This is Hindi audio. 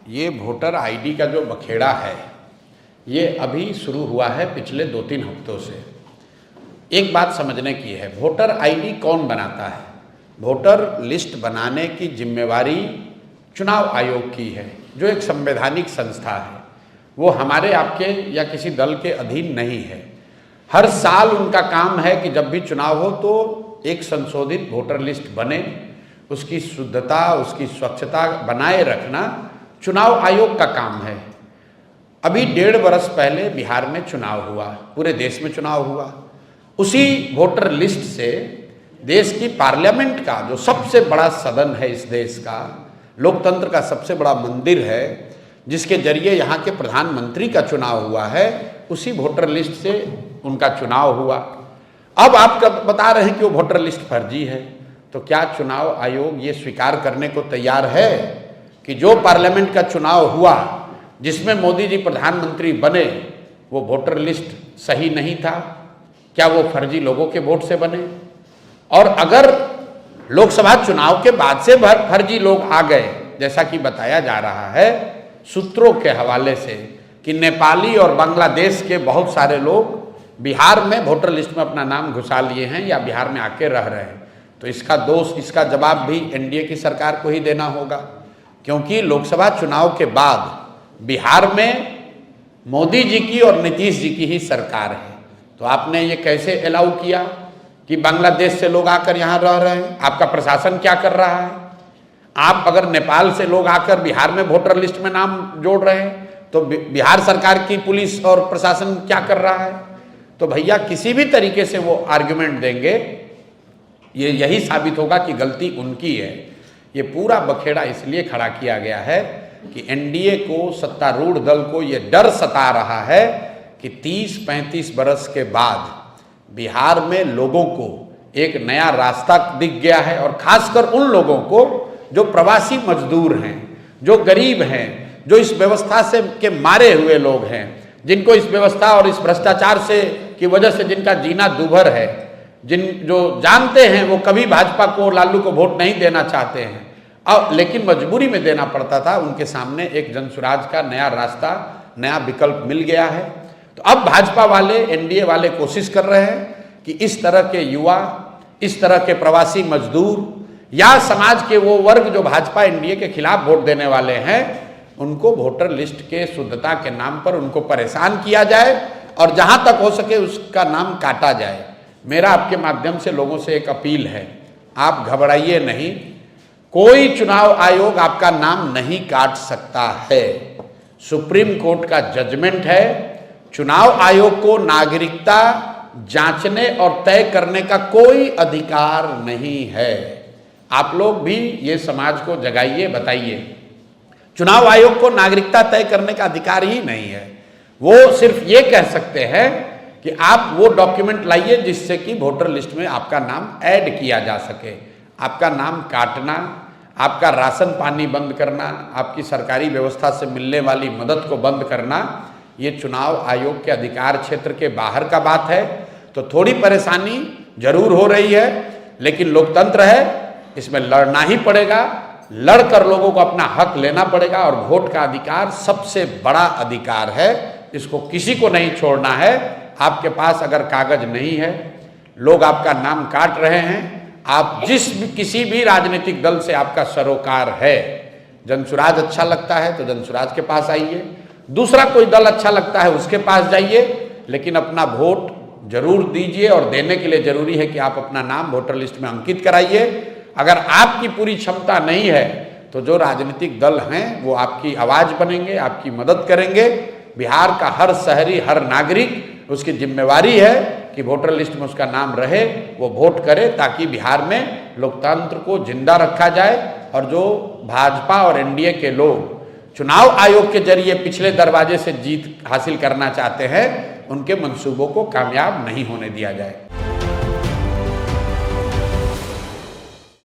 ये वोटर आईडी का जो बखेड़ा है ये अभी शुरू हुआ है पिछले 2-3 हफ्तों से। एक बात समझने की है, वोटर आईडी कौन बनाता है? वोटर लिस्ट बनाने की जिम्मेवारी चुनाव आयोग की है, जो एक संवैधानिक संस्था है। वो हमारे आपके या किसी दल के अधीन नहीं है। हर साल उनका काम है कि जब भी चुनाव हो तो एक संशोधित वोटर लिस्ट बने, उसकी शुद्धता, उसकी स्वच्छता बनाए रखना चुनाव आयोग का काम है। अभी 1.5 वर्ष पहले बिहार में चुनाव हुआ, पूरे देश में चुनाव हुआ। उसी वोटर लिस्ट से देश की पार्लियामेंट का जो सबसे बड़ा सदन है, इस देश का लोकतंत्र का सबसे बड़ा मंदिर है, जिसके जरिए यहाँ के प्रधानमंत्री का चुनाव हुआ है, उसी वोटर लिस्ट से उनका चुनाव हुआ। अब आप बता रहे हैं कि वो वोटर लिस्ट फर्जी है, तो क्या चुनाव आयोग ये स्वीकार करने को तैयार है कि जो पार्लियामेंट का चुनाव हुआ जिसमें मोदी जी प्रधानमंत्री बने, वो वोटर लिस्ट सही नहीं था? क्या वो फर्जी लोगों के वोट से बने? और अगर लोकसभा चुनाव के बाद से फर्जी लोग आ गए, जैसा कि बताया जा रहा है सूत्रों के हवाले से कि नेपाली और बांग्लादेश के बहुत सारे लोग बिहार में वोटर लिस्ट में अपना नाम घुसा लिए हैं या बिहार में आके रह रहे हैं, तो इसका दोष, इसका जवाब भी एनडीए की सरकार को ही देना होगा। क्योंकि लोकसभा चुनाव के बाद बिहार में मोदी जी की और नीतीश जी की ही सरकार है, तो आपने ये कैसे अलाउ किया कि बांग्लादेश से लोग आकर यहाँ रह रहे हैं? आपका प्रशासन क्या कर रहा है? आप अगर नेपाल से लोग आकर बिहार में वोटर लिस्ट में नाम जोड़ रहे हैं, तो बिहार सरकार की पुलिस और प्रशासन क्या कर रहा है? तो भैया किसी भी तरीके से वो आर्ग्यूमेंट देंगे, ये यही साबित होगा कि गलती उनकी है। ये पूरा बखेड़ा इसलिए खड़ा किया गया है कि एनडीए को, सत्तारूढ़ दल को ये डर सता रहा है कि 30-35 बरस के बाद बिहार में लोगों को एक नया रास्ता दिख गया है, और खासकर उन लोगों को जो प्रवासी मजदूर हैं, जो गरीब हैं, जो इस व्यवस्था से के मारे हुए लोग हैं, जिनको इस व्यवस्था और इस भ्रष्टाचार से की वजह से जिनका जीना दूभर है, जो जानते हैं वो कभी भाजपा को, लालू को वोट नहीं देना चाहते हैं, अब लेकिन मजबूरी में देना पड़ता था, उनके सामने एक जनसुराज का नया रास्ता, नया विकल्प मिल गया है। तो अब भाजपा वाले, एनडीए वाले कोशिश कर रहे हैं कि इस तरह के युवा, इस तरह के प्रवासी मजदूर या समाज के वो वर्ग जो भाजपा एनडीए के खिलाफ वोट देने वाले हैं, उनको वोटर लिस्ट के शुद्धता के नाम पर उनको परेशान किया जाए और जहां तक हो सके उसका नाम काटा जाए। मेरा आपके माध्यम से लोगों से एक अपील है, आप घबराइए नहीं, कोई चुनाव आयोग आपका नाम नहीं काट सकता है। सुप्रीम कोर्ट का जजमेंट है, चुनाव आयोग को नागरिकता जांचने और तय करने का कोई अधिकार नहीं है। आप लोग भी ये समाज को जगाइए, बताइए, चुनाव आयोग को नागरिकता तय करने का अधिकार ही नहीं है। वो सिर्फ ये कह सकते हैं कि आप वो डॉक्यूमेंट लाइए जिससे कि वोटर लिस्ट में आपका नाम ऐड किया जा सके। आपका नाम काटना, आपका राशन पानी बंद करना, आपकी सरकारी व्यवस्था से मिलने वाली मदद को बंद करना, ये चुनाव आयोग के अधिकार क्षेत्र के बाहर का बात है। तो थोड़ी परेशानी जरूर हो रही है, लेकिन लोकतंत्र है, इसमें लड़ना ही पड़ेगा, लड़कर लोगों को अपना हक लेना पड़ेगा। और वोट का अधिकार सबसे बड़ा अधिकार है, इसको किसी को नहीं छोड़ना है। आपके पास अगर कागज नहीं है, लोग आपका नाम काट रहे हैं, आप किसी भी राजनीतिक दल से आपका सरोकार है, जनसुराज अच्छा लगता है तो जनसुराज के पास आइए, दूसरा कोई दल अच्छा लगता है उसके पास जाइए, लेकिन अपना वोट जरूर दीजिए। और देने के लिए जरूरी है कि आप अपना नाम वोटर लिस्ट में अंकित कराइए। अगर आपकी पूरी क्षमता नहीं है तो जो राजनीतिक दल हैं वो आपकी आवाज़ बनेंगे, आपकी मदद करेंगे। बिहार का हर शहरी, हर नागरिक, उसकी जिम्मेवारी है कि वोटर लिस्ट में उसका नाम रहे, वो वोट करे, ताकि बिहार में लोकतंत्र को जिंदा रखा जाए। और जो भाजपा और एनडीए के लोग चुनाव आयोग के जरिए पिछले दरवाजे से जीत हासिल करना चाहते हैं, उनके मंसूबों को कामयाब नहीं होने दिया जाए।